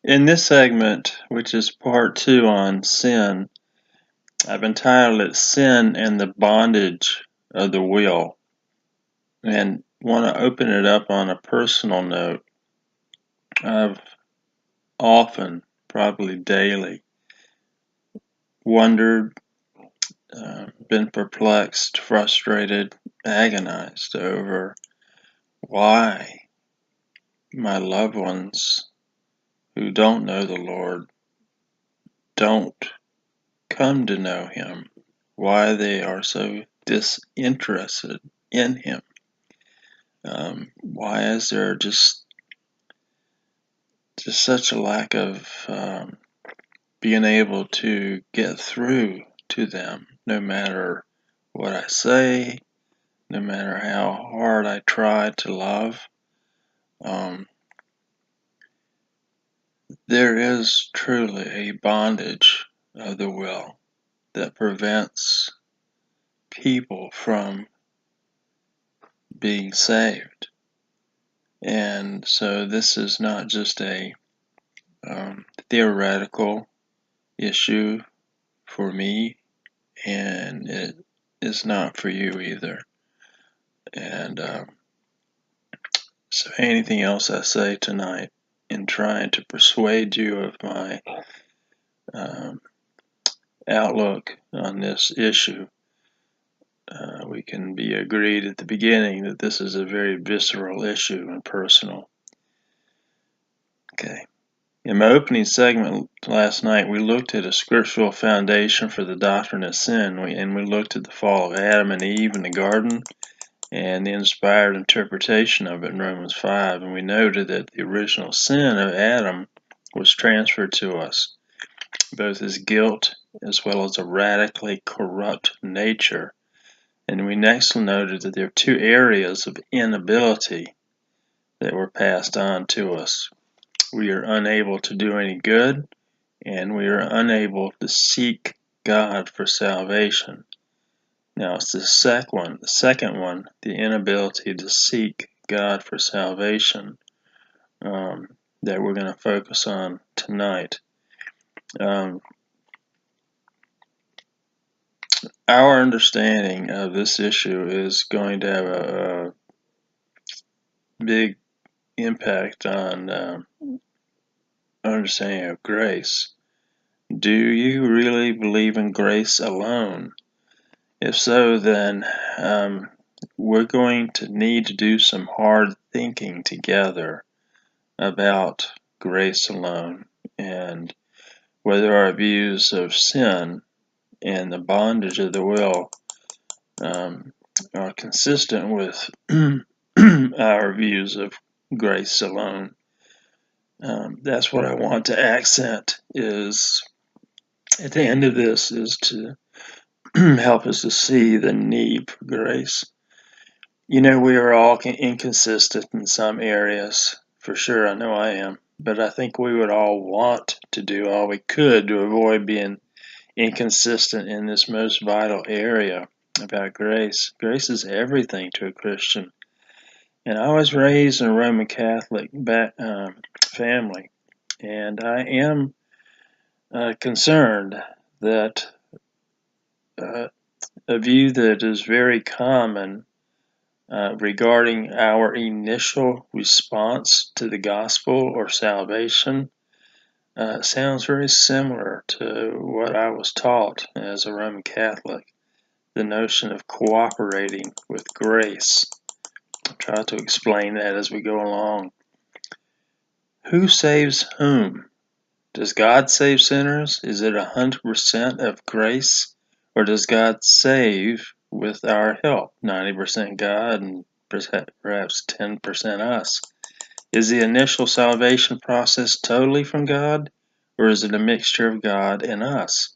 In this segment, which is part 2 on sin, I've entitled it Sin and the Bondage of the Will, and want to open it up on a personal note. I've often, probably daily, wondered, been perplexed, frustrated, agonized over why my loved ones who don't know the Lord don't come to know Him, why they are so disinterested in Him. Why is there just such a lack of being able to get through to them, no matter what I say, no matter how hard I try to love? There is truly a bondage of the will that prevents people from being saved. And so this is not just a theoretical issue for me, and it is not for you either. And so anything else I say tonight in trying to persuade you of my outlook on this issue, we can be agreed at the beginning that this is a very visceral issue and personal. Okay. In my opening segment last night, we looked at a scriptural foundation for the doctrine of sin, and we looked at the fall of Adam and Eve in the garden and the inspired interpretation of it in Romans 5, and we noted that the original sin of Adam was transferred to us, both as guilt as well as a radically corrupt nature. And we next noted that there are two areas of inability that were passed on to us. We are unable to do any good, and we are unable to seek God for salvation. Now it's the second one, the inability to seek God for salvation, that we're going to focus on tonight. Our understanding of this issue is going to have a big impact on understanding of grace. Do you really believe in grace alone? If so, then we're going to need to do some hard thinking together about grace alone and whether our views of sin and the bondage of the will are consistent with our views of grace alone. That's what I want to accent is at the end of this is to help us to see the need for grace. You know, we are all inconsistent in some areas, for sure. I know I am, but I think we would all want to do all we could to avoid being inconsistent in this most vital area about grace. Grace is everything to a Christian. And I was raised in a Roman Catholic family, and I am concerned that a view that is very common regarding our initial response to the gospel or salvation sounds very similar to what I was taught as a Roman Catholic, the notion of cooperating with grace. I'll try to explain that as we go along. Who saves whom? Does God save sinners? Is it 100% of grace? Or does God save with our help? 90% God and perhaps 10% us. Is the initial salvation process totally from God? Or is it a mixture of God and us?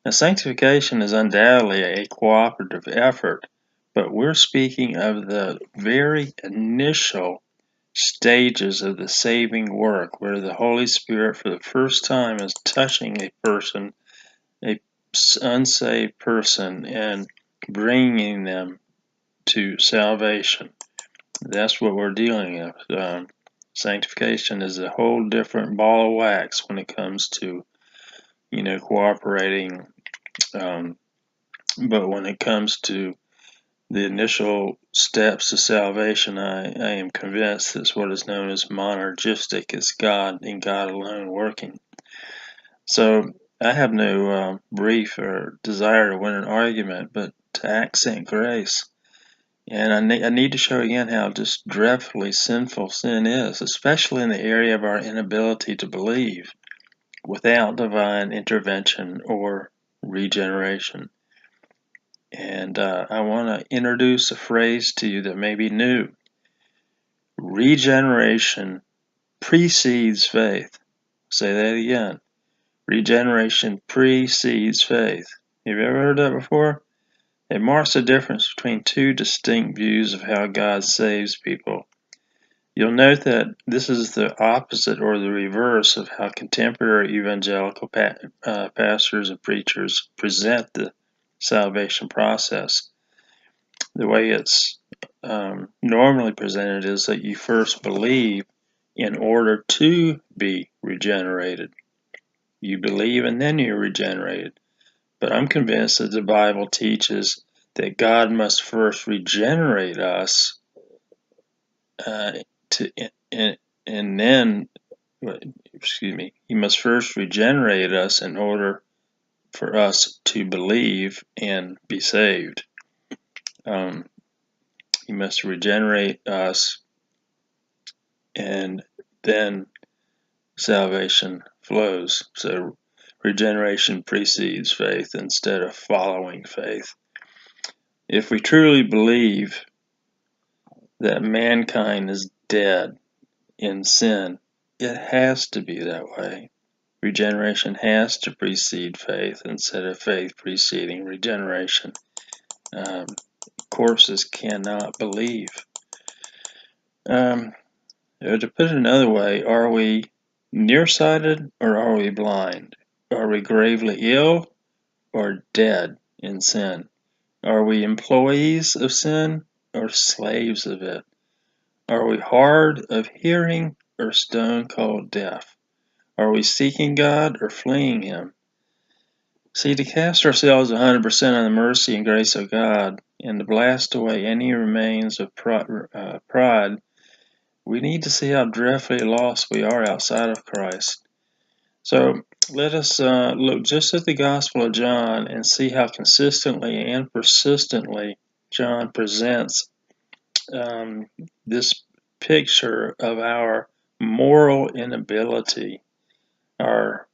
Now, sanctification is undoubtedly a cooperative effort, but we're speaking of the very initial stages of the saving work where the Holy Spirit for the first time is touching a person, a unsaved person, and bringing them to salvation. That's what we're dealing with. Sanctification is a whole different ball of wax when it comes to, cooperating. But when it comes to the initial steps to salvation, I am convinced that's what is known as monergistic. It's God and God alone working. So I have no brief or desire to win an argument, but to accent grace. And I need to show again how just dreadfully sinful sin is, especially in the area of our inability to believe without divine intervention or regeneration. And I want to introduce a phrase to you that may be new. Regeneration precedes faith. Say that again. Regeneration precedes faith. Have you ever heard that before? It marks the difference between two distinct views of how God saves people. You'll note that this is the opposite or the reverse of how contemporary evangelical pastors and preachers present the salvation process. The way it's normally presented is that you first believe in order to be regenerated. You believe and then you're regenerated. But I'm convinced that the Bible teaches that God must first regenerate us and then, he must first regenerate us in order for us to believe and be saved. He must regenerate us, and then salvation flows. So regeneration precedes faith instead of following faith. If we truly believe that mankind is dead in sin, it has to be that way. Regeneration has to precede faith instead of faith preceding regeneration. Corpses cannot believe. To put it another way, are we nearsighted or are we blind? Are we gravely ill or dead in sin? Are we employees of sin or slaves of it? Are we hard of hearing or stone-cold deaf? Are we seeking God or fleeing Him? See, to cast ourselves 100% on the mercy and grace of God and to blast away any remains of pride, we need to see how dreadfully lost we are outside of Christ. So let us look just at the Gospel of John and see how consistently and persistently John presents this picture of our moral inability, the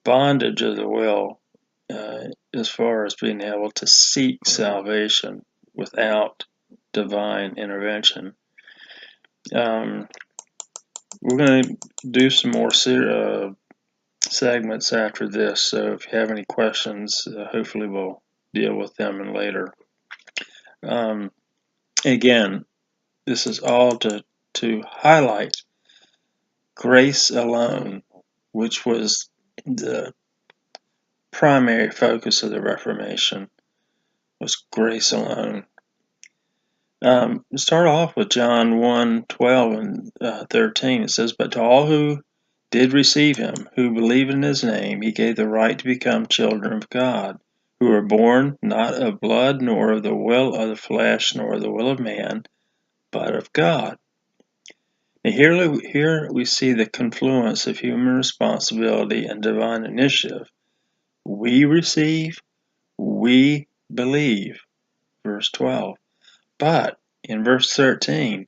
bondage of the will, as far as being able to seek salvation without divine intervention. We're going to do some more segments after this, so if you have any questions, hopefully we'll deal with them later. Again, this is all to highlight grace alone, which was the primary focus of the Reformation, was grace alone. Start off with John 1:12 and 13. It says, "But to all who did receive him, who believe in his name, he gave the right to become children of God, who were born not of blood, nor of the will of the flesh, nor of the will of man, but of God." Now here we see the confluence of human responsibility and divine initiative. We receive, we believe, verse 12. But in verse 13,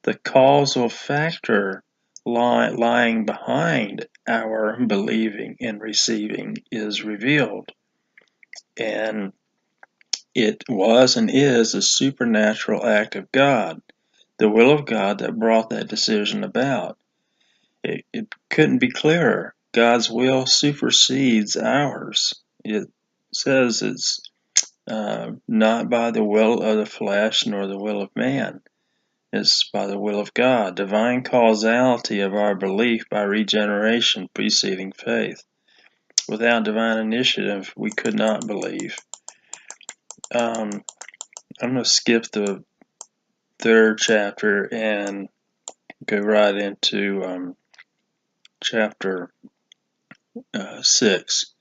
the causal factor lying behind our believing and receiving is revealed. And it was and is a supernatural act of God, the will of God that brought that decision about. It couldn't be clearer. God's will supersedes ours. It says it's not by the will of the flesh nor the will of man. It's by the will of God. Divine causality of our belief by regeneration preceding faith. Without divine initiative, we could not believe. I'm going to skip the third chapter and go right into chapter 6.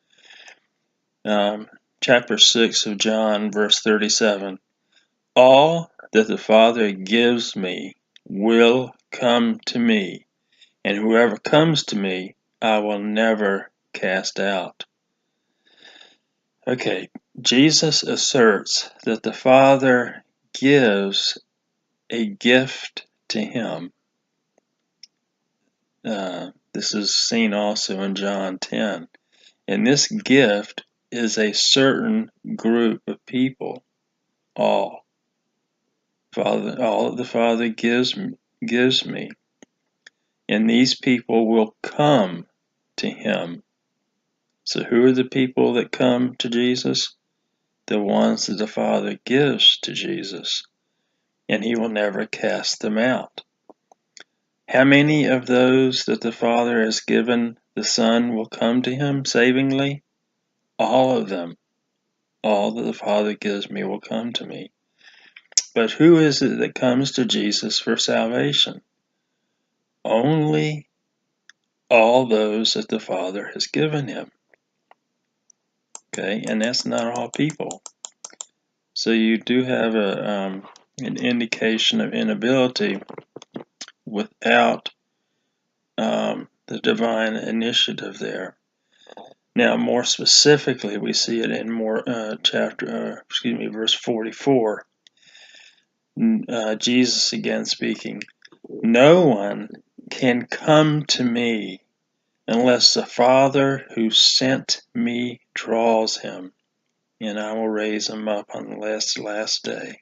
Chapter 6 of John, verse 37. All that the Father gives me will come to me, and whoever comes to me, I will never cast out. Okay, Jesus asserts that the Father gives a gift to him. This is seen also in John 10. And this gift is a certain group of people. All that the Father gives me. And these people will come to him. So who are the people that come to Jesus? The ones that the Father gives to Jesus. And he will never cast them out. How many of those that the Father has given the Son will come to him savingly? All of them. All that the Father gives me will come to me. But who is it that comes to Jesus for salvation? Only all those that the Father has given him. Okay, and that's not all people. So you do have an indication of inability without the divine initiative there. Now, more specifically, we see it in verse 44. Jesus again speaking. No one can come to me unless the Father who sent me draws him, and I will raise him up on the last day.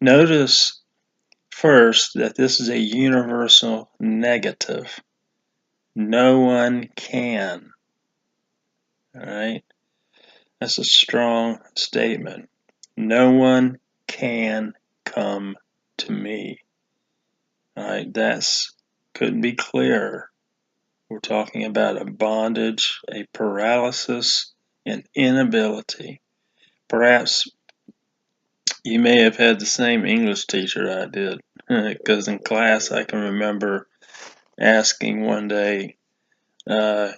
Notice first that this is a universal negative. No one can. All right? That's a strong statement. No one can come to me. All right? Couldn't be clearer. We're talking about a bondage, a paralysis, an inability. Perhaps you may have had the same English teacher I did, because in class I can remember asking one day, can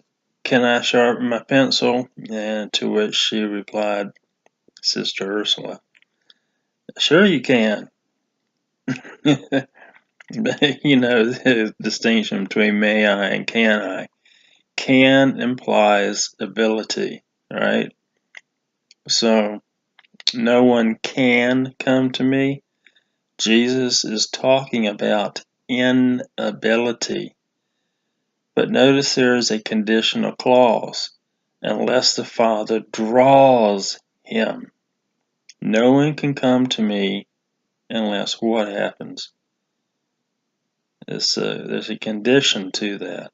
I sharpen my pencil? And to which she replied, Sister Ursula, sure you can. But you know the distinction between may I and can I. Can implies ability, right? So no one can come to me. Jesus is talking about inability. But notice there is a conditional clause. Unless the Father draws him. No one can come to me unless what happens? There's a condition to that.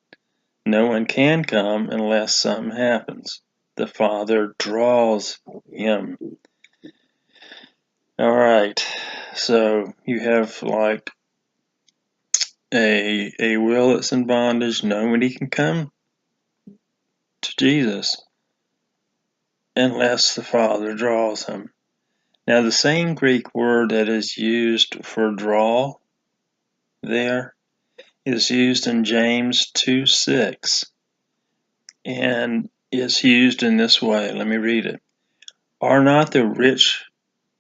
No one can come unless something happens. The Father draws him. All right, so you have like a will that's in bondage. Nobody can come to Jesus unless the Father draws him. Now, the same Greek word that is used for draw there is used in James 2:6, and it's used in this way. Let me read it. Are not the rich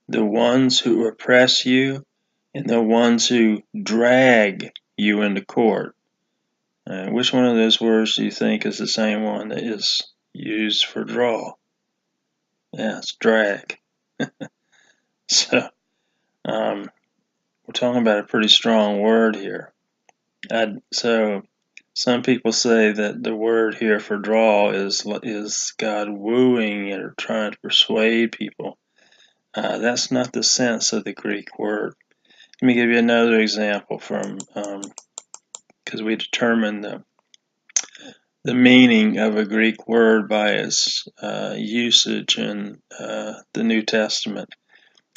the ones who oppress you and the ones who drag you into court? Which one of those words do you think is the same one that is used for draw? Yeah, it's drag. So, we're talking about a pretty strong word here. So some people say that the word here for draw is God wooing or trying to persuade people. That's not the sense of the Greek word. Let me give you another example from because we determine the meaning of a Greek word by its usage in the New Testament,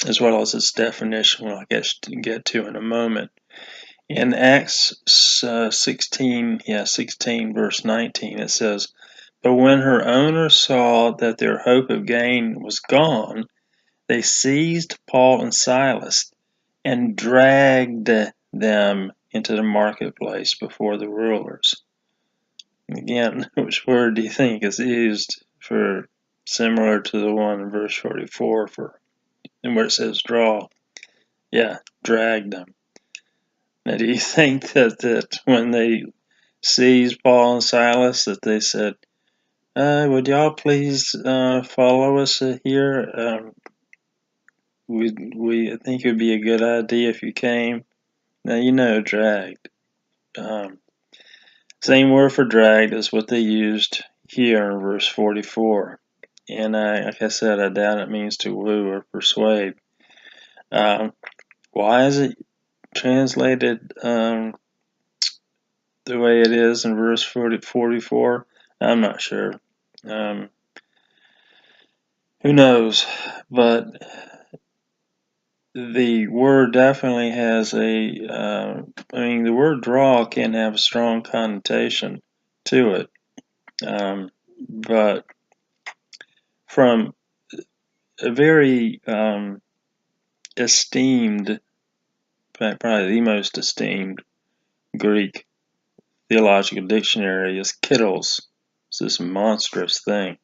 as well as its definition, which I'll get to in a moment. In Acts 16 verse 19, it says, But when her owners saw that their hope of gain was gone, they seized Paul and Silas and dragged them into the marketplace before the rulers. Again, which word do you think is used for similar to the one in verse 44 and where it says draw? Yeah, dragged them. Now, do you think that when they seized Paul and Silas that they said, would y'all please follow us here? I think it would be a good idea if you came. Now, dragged. Same word for dragged is what they used here in verse 44. And like I said, I doubt it means to woo or persuade. Why is it translated the way it is in verse 44? I'm not sure. Who knows? But the word definitely has the word draw can have a strong connotation to it. But from a very esteemed, probably the most esteemed Greek theological dictionary is Kittle's. It's this monstrous thing.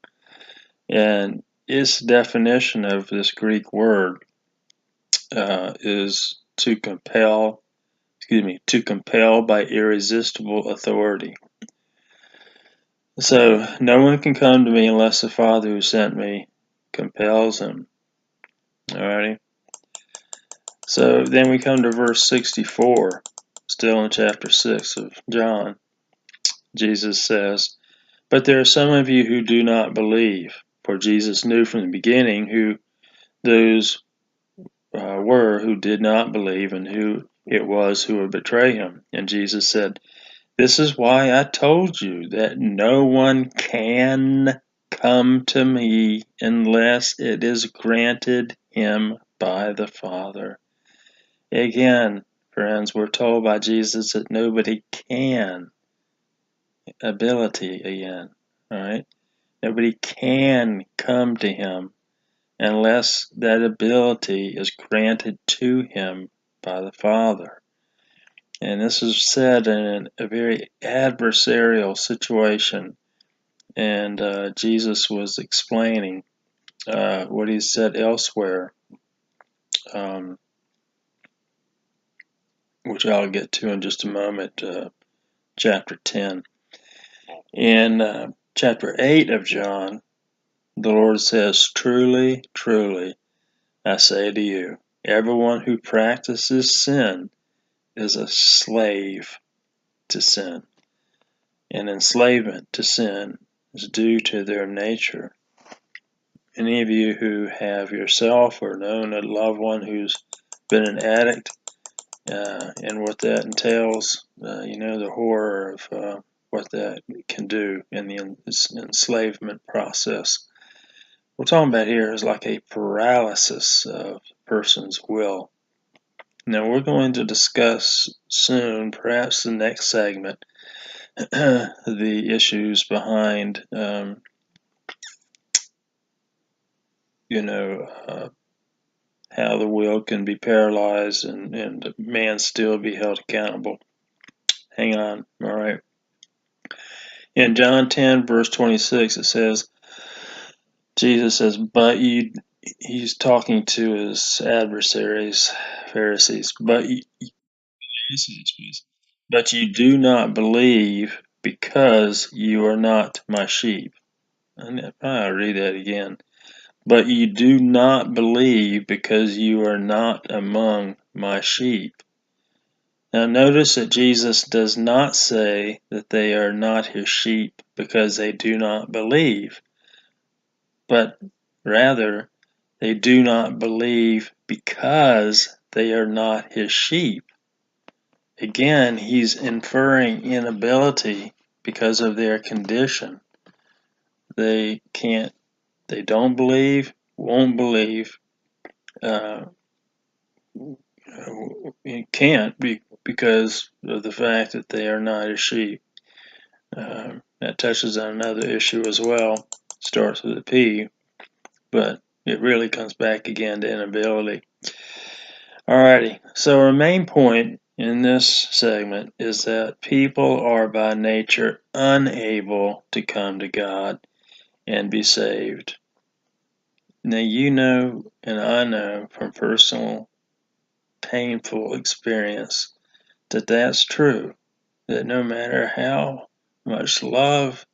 And its definition of this Greek word is to compel by irresistible authority. So no one can come to me unless the Father who sent me compels him. Alrighty. So then we come to verse 64, still in chapter 6 of John. Jesus says, "But there are some of you who do not believe." For Jesus knew from the beginning who those were who did not believe and who it was who would betray him. And Jesus said, "This is why I told you that no one can come to me unless it is granted him by the Father." Again, friends, we're told by Jesus that nobody can. Ability again, all right? Nobody can come to him unless that ability is granted to him by the Father. And this is said in a very adversarial situation. And Jesus was explaining what he said elsewhere, which I'll get to in just a moment, chapter 10. In chapter 8 of John, the Lord says, "Truly, truly, I say to you, everyone who practices sin is a slave to sin. And enslavement to sin is due to their nature." Any of you who have yourself or known a loved one who's been an addict, and what that entails, the horror of what that can do in the enslavement process. We're talking about here is like a paralysis of a person's will. Now we're going to discuss soon, perhaps the next segment, the issues behind, how the will can be paralyzed and man still be held accountable. Hang on, all right. In John 10, verse 26, it says, Jesus says, he's talking to his adversaries, Pharisees, but you do not believe because you are not my sheep. And I'll read that again. But you do not believe because you are not among my sheep. Now notice that Jesus does not say that they are not his sheep because they do not believe, but rather they do not believe because they are not his sheep. Again, he's inferring inability because of their condition. They don't believe, won't believe, can't be because of the fact that they are not his sheep. That touches on another issue as well. Starts with a P, but it really comes back again to inability. Alrighty, so our main point in this segment is that people are by nature unable to come to God and be saved. Now, you know, and I know from personal painful experience that that's true, that no matter how much love,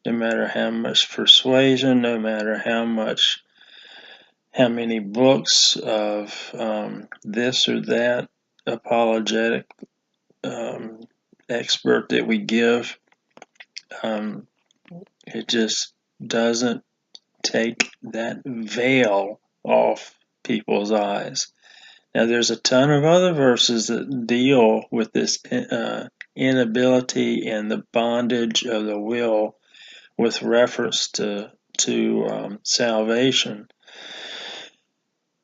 no matter how much persuasion, no matter how many books of this or that apologetic expert that we give, it just doesn't take that veil off people's eyes. Now, there's a ton of other verses that deal with this inability and the bondage of the will with reference to salvation.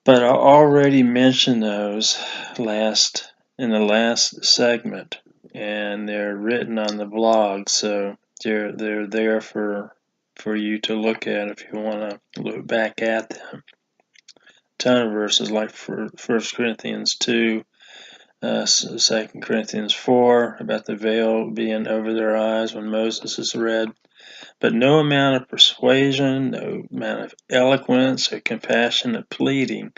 But I already mentioned those in the last segment, and they're written on the blog, so they're there for you to look at if you want to look back at them. Ton of verses like for 1 Corinthians 2, 2 Corinthians 4 about the veil being over their eyes when Moses is read. But no amount of persuasion, no amount of eloquence or compassionate pleading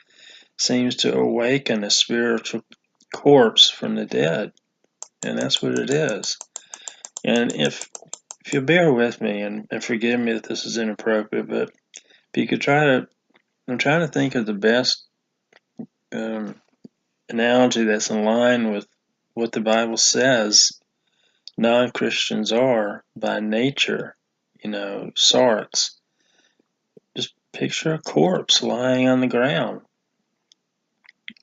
seems to awaken a spiritual corpse from the dead. And that's what it is. And if you bear with me and forgive me that this is inappropriate, but if you could I'm trying to think of the best analogy that's in line with what the Bible says non-Christians are by nature, sarks. Just picture a corpse lying on the ground.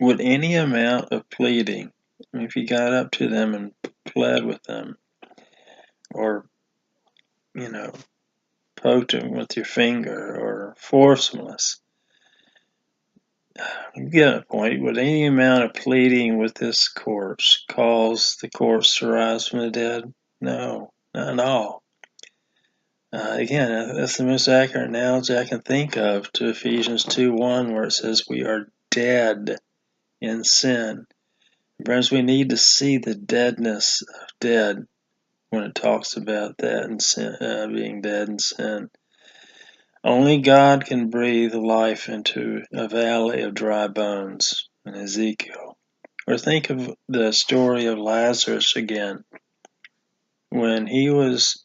Would any amount of pleading, if you got up to them and pled with them, or, poked them with your finger, or forcefulness, you get a point. Would any amount of pleading with this corpse cause the corpse to rise from the dead? No, not at all. Again, that's the most accurate analogy I can think of to Ephesians 2:1, where it says we are dead in sin. Friends, we need to see the deadness of dead when it talks about that and sin, being dead in sin. Only God can breathe life into a valley of dry bones in Ezekiel. Or think of the story of Lazarus again. When he was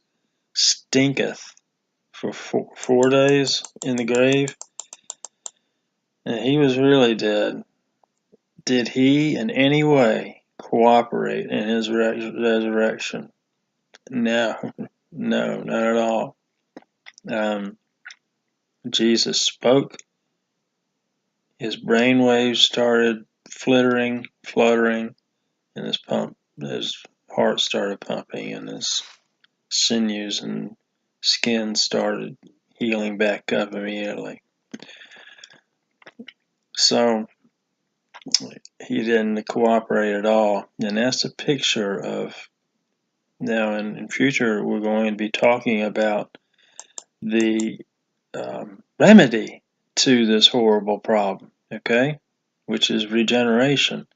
stinketh for 4 days in the grave, and he was really dead. Did he in any way cooperate in his resurrection? No, not at all. Jesus spoke. His brain waves started fluttering, and his heart started pumping, and his sinews and skin started healing back up immediately. So he didn't cooperate at all, and that's a picture of. Now, in future, we're going to be talking about the remedy to this horrible problem, okay, which is regeneration.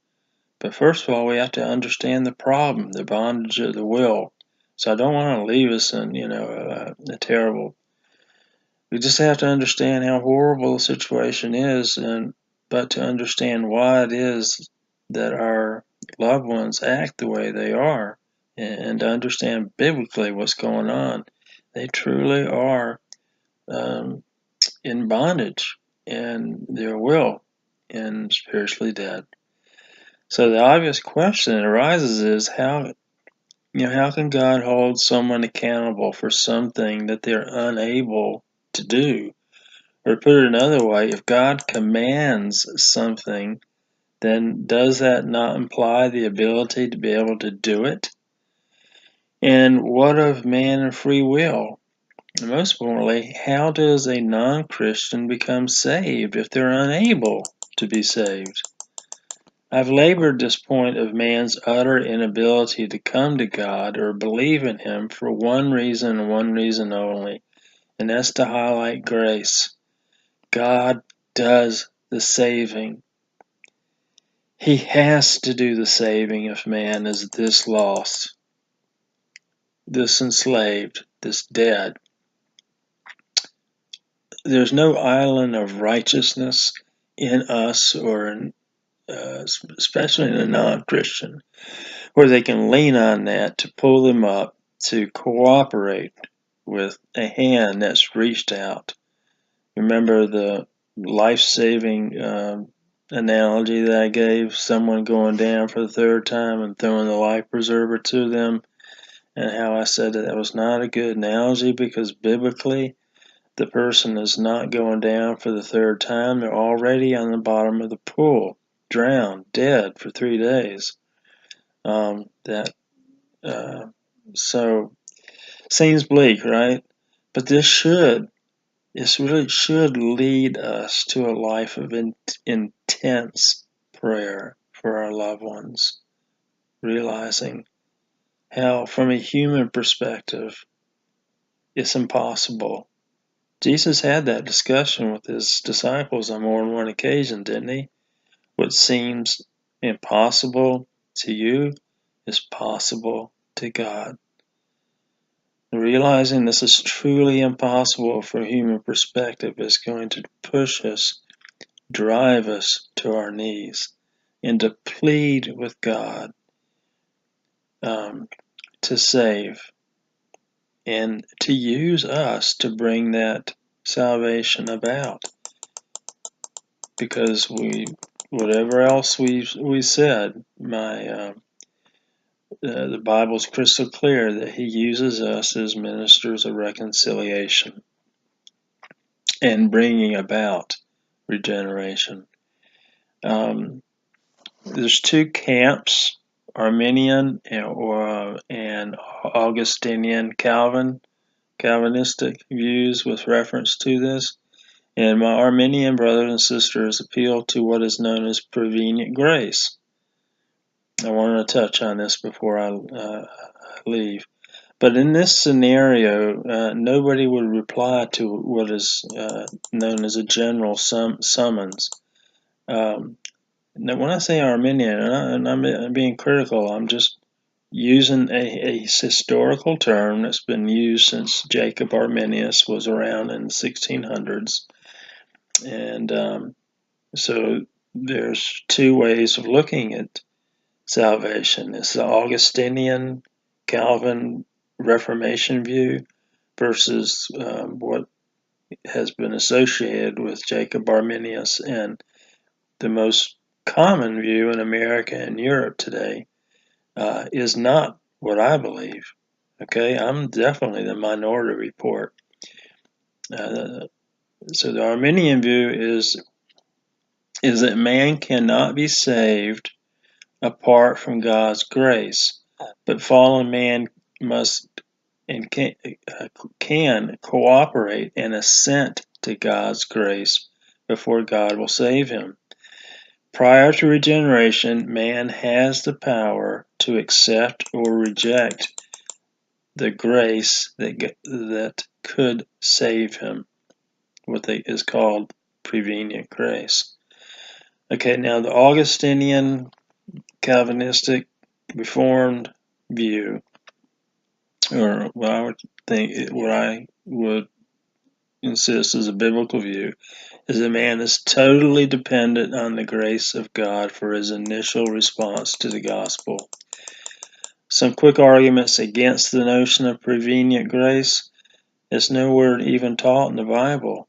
But first of all, we have to understand the problem, the bondage of the will. So I don't want to leave us in, a terrible. We just have to understand how horrible the situation is, but to understand why it is that our loved ones act the way they are, and to understand biblically what's going on. They truly are in bondage in their will and spiritually dead. So the obvious question that arises is how can God hold someone accountable for something that they're unable to do? Or put it another way, if God commands something, then does that not imply the ability to be able to do it? And what of man and free will? And most importantly, how does a non-Christian become saved if they're unable to be saved? I've labored this point of man's utter inability to come to God or believe in Him for one reason and one reason only, and that's to highlight grace. God does the saving. He has to do the saving of man as this lost, this enslaved, this dead. There's no island of righteousness in us or in, especially in a non-Christian, where they can lean on that to pull them up, to cooperate with a hand that's reached out. Remember the life-saving analogy that I gave, someone going down for the third time and throwing the life preserver to them, and how I said that was not a good analogy because biblically the person is not going down for the third time. They're already on the bottom of the pool, drowned, dead for 3 days. So seems bleak, right? But this really should lead us to a life of intense prayer for our loved ones, realizing how, from a human perspective, it's impossible. Jesus had that discussion with his disciples on more than one occasion, didn't he? What seems impossible to you is possible to God. Realizing this is truly impossible from a human perspective is going to push us, drive us to our knees, and to plead with God to save and to use us to bring that salvation about. Because whatever else we said, the Bible's crystal clear that He uses us as ministers of reconciliation and bringing about regeneration. There's two camps, Arminian and Augustinian Calvinistic views with reference to this. And my Arminian brothers and sisters appeal to what is known as prevenient grace. I want to touch on this before I leave. But in this scenario, nobody would reply to what is known as a general summons. Now, when I say Arminian, and I'm being critical, I'm just using a historical term that's been used since Jacob Arminius was around in the 1600s. And so there's two ways of looking at salvation. It's the Augustinian Calvin Reformation view versus what has been associated with Jacob Arminius, and the most common view in America and Europe today is not what I believe. Okay, I'm definitely the minority report. So the Arminian view is that man cannot be saved apart from God's grace, but fallen man must and can cooperate and assent to God's grace before God will save him. Prior to regeneration, man has the power to accept or reject the grace that could save him, what is called prevenient grace. Okay, now the Augustinian Calvinistic Reformed view, or what I would insist is a biblical view, is that man is totally dependent on the grace of God for his initial response to the gospel. Some quick arguments against the notion of prevenient grace. It's nowhere even taught in the Bible.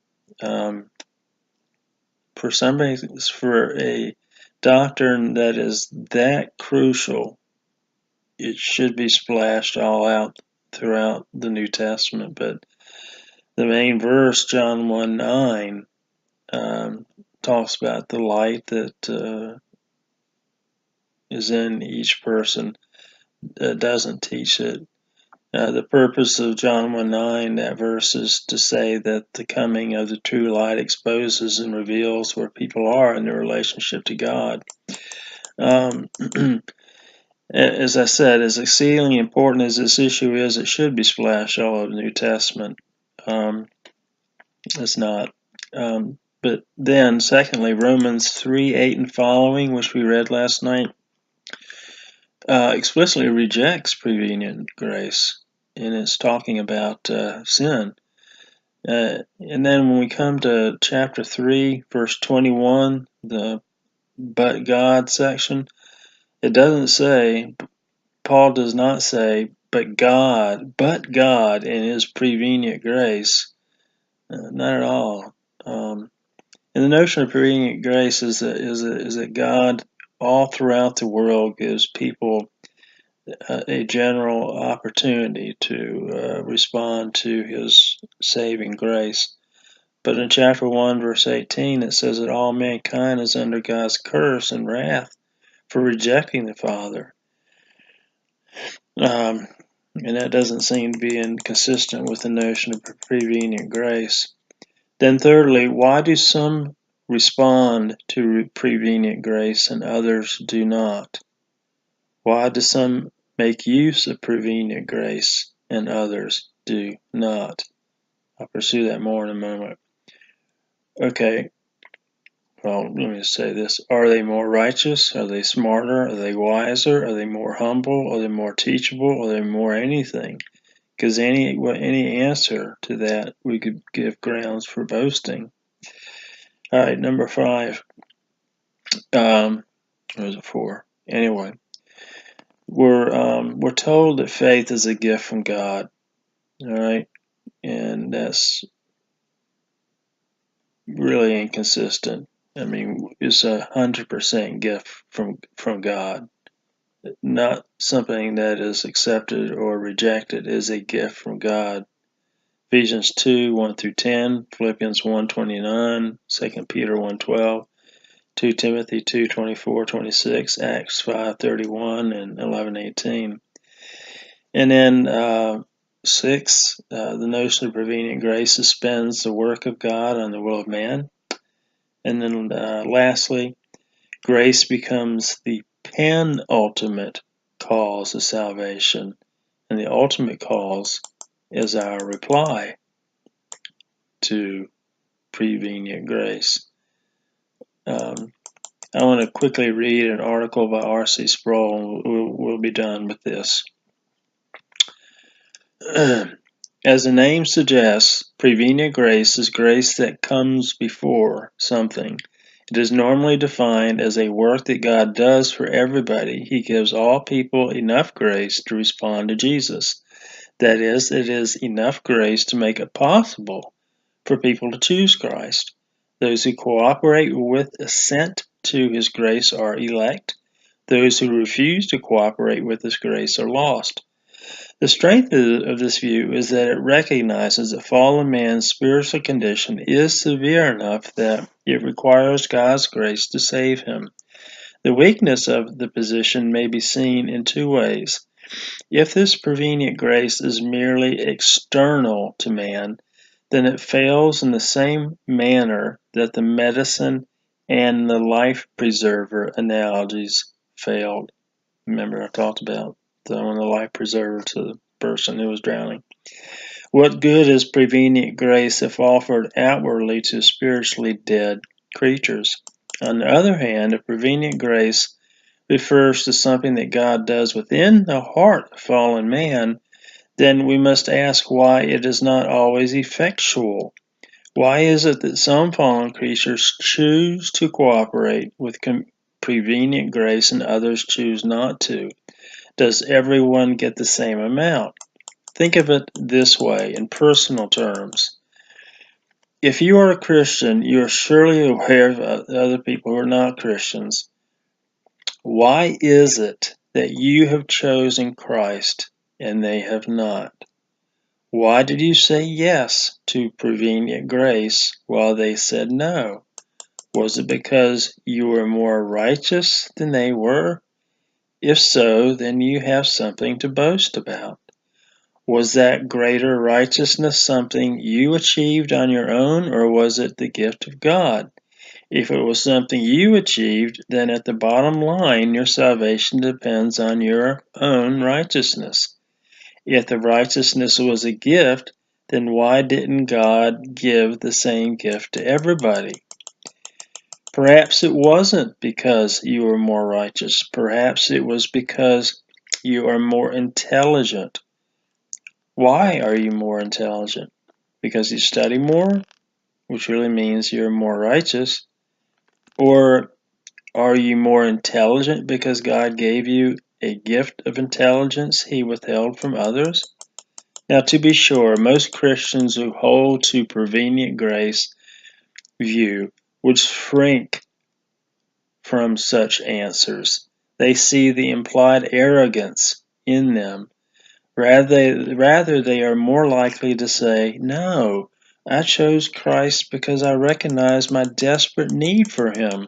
For a doctrine that is that crucial, it should be splashed all out throughout the New Testament. But the main verse, John 1:9, talks about the light that is in each person. Doesn't teach it. The purpose of John 1:9, that verse, is to say that the coming of the true light exposes and reveals where people are in their relationship to God. As I said, as exceedingly important as this issue is, it should be splashed all over the New Testament. It's not. But then, secondly, Romans 3:8 and following, which we read last night, explicitly rejects prevenient grace, and it's talking about sin. And then when we come to chapter 3, verse 21, the but God section, it doesn't say, Paul does not say, but God in his prevenient grace. Not at all. And the notion of prevenient grace is that God all throughout the world gives people a general opportunity to respond to his saving grace. But in chapter 1, verse 18, it says that all mankind is under God's curse and wrath for rejecting the Father. And that doesn't seem to be inconsistent with the notion of prevenient grace. Then thirdly, why do some respond to prevenient grace and others do not? Why do some make use of prevenient grace and others do not? I'll pursue that more in a moment. Okay, well, let me just say this. Are they more righteous? Are they smarter? Are they wiser? Are they more humble? Are they more teachable? Are they more anything? Because any answer to that, we could give grounds for boasting. All right, number 5. Or was it 4? Anyway, we're told that faith is a gift from God. All right, and that's really inconsistent. I mean, it's 100% gift from God. Not something that is accepted or rejected, is a gift from God. Ephesians 2, 1 through 10, Philippians 1, 29, 2 Peter 1, 12, 2 Timothy 2, 24, 26, Acts 5, 31, and 11, 18. And then 6, the notion of prevenient grace suspends the work of God on the will of man. And then lastly, grace becomes the penultimate cause of salvation, and the ultimate cause is our reply to prevenient grace. I want to quickly read an article by R.C. Sproul, and we'll be done with this. As the name suggests, prevenient grace is grace that comes before something. It is normally defined as a work that God does for everybody. He gives all people enough grace to respond to Jesus. That is, it is enough grace to make it possible for people to choose Christ. Those who cooperate with assent to his grace are elect. Those who refuse to cooperate with his grace are lost. The strength of this view is that it recognizes that fallen man's spiritual condition is severe enough that it requires God's grace to save him. The weakness of the position may be seen in 2 ways. If this prevenient grace is merely external to man, then it fails in the same manner that the medicine and the life preserver analogies failed. Remember, I talked about throwing the life preserver to the person who was drowning. What good is prevenient grace if offered outwardly to spiritually dead creatures? On the other hand, if prevenient grace refers to something that God does within the heart of fallen man, then we must ask why it is not always effectual. Why is it that some fallen creatures choose to cooperate with prevenient grace and others choose not to? Does everyone get the same amount? Think of it this way in personal terms. If you are a Christian, you are surely aware of other people who are not Christians. Why is it that you have chosen Christ and they have not? Why did you say yes to prevenient grace while they said no? Was it because you were more righteous than they were? If so, then you have something to boast about. Was that greater righteousness something you achieved on your own, or was it the gift of God? If it was something you achieved, then at the bottom line, your salvation depends on your own righteousness. If the righteousness was a gift, then why didn't God give the same gift to everybody? Perhaps it wasn't because you were more righteous. Perhaps it was because you are more intelligent. Why are you more intelligent? Because you study more, which really means you're more righteous? Or are you more intelligent because God gave you a gift of intelligence he withheld from others? Now, to be sure, most Christians who hold to prevenient grace view would shrink from such answers. They see the implied arrogance in them. Rather, they are more likely to say, "No, I chose Christ because I recognize my desperate need for him."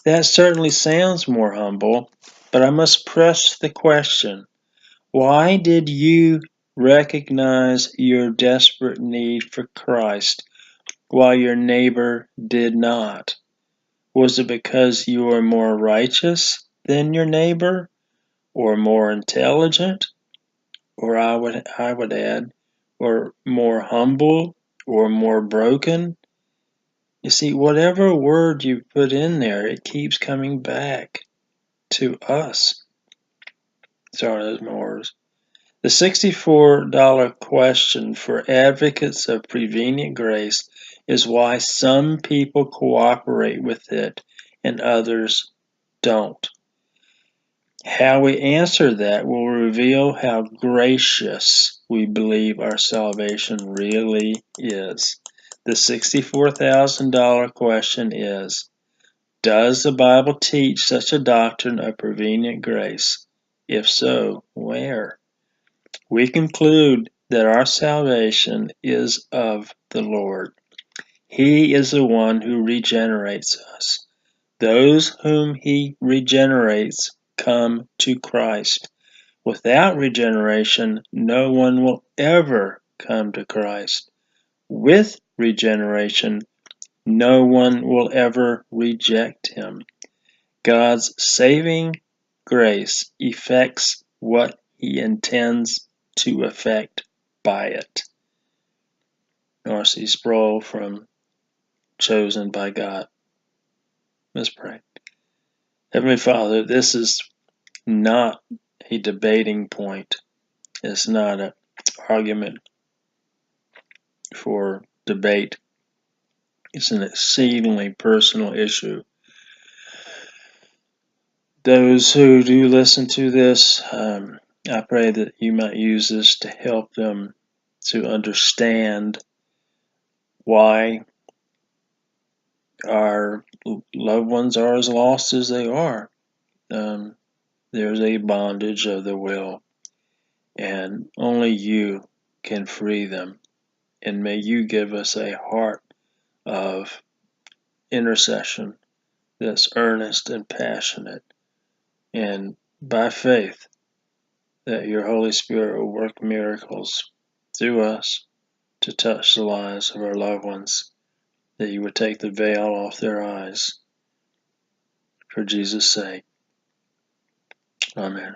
That certainly sounds more humble, but I must press the question, why did you recognize your desperate need for Christ while your neighbor did not? Was it because you were more righteous than your neighbor, or more intelligent, or I would add, or more humble, or more broken? You see, whatever word you put in there, it keeps coming back to us. Sorry, those my words. The $64 question for advocates of prevenient grace is why some people cooperate with it and others don't. How we answer that will reveal how gracious we believe our salvation really is. The $64,000 question is, does the Bible teach such a doctrine of prevenient grace? If so, where? We conclude that our salvation is of the Lord. He is the one who regenerates us. Those whom he regenerates come to Christ. Without regeneration, no one will ever come to Christ. With regeneration, no one will ever reject him. God's saving grace effects what he intends to effect by it. R.C. Sproul from Chosen by God. Let's pray. Heavenly Father, this is not a debating point. It's not an argument for debate. It's an exceedingly personal issue. Those who do listen to this, I pray that you might use this to help them to understand why our loved ones are as lost as they are. There's a bondage of the will, and only you can free them. And may you give us a heart of intercession that's earnest and passionate, and by faith that your Holy Spirit will work miracles through us to touch the lives of our loved ones, that you would take the veil off their eyes. For Jesus' sake. Amen.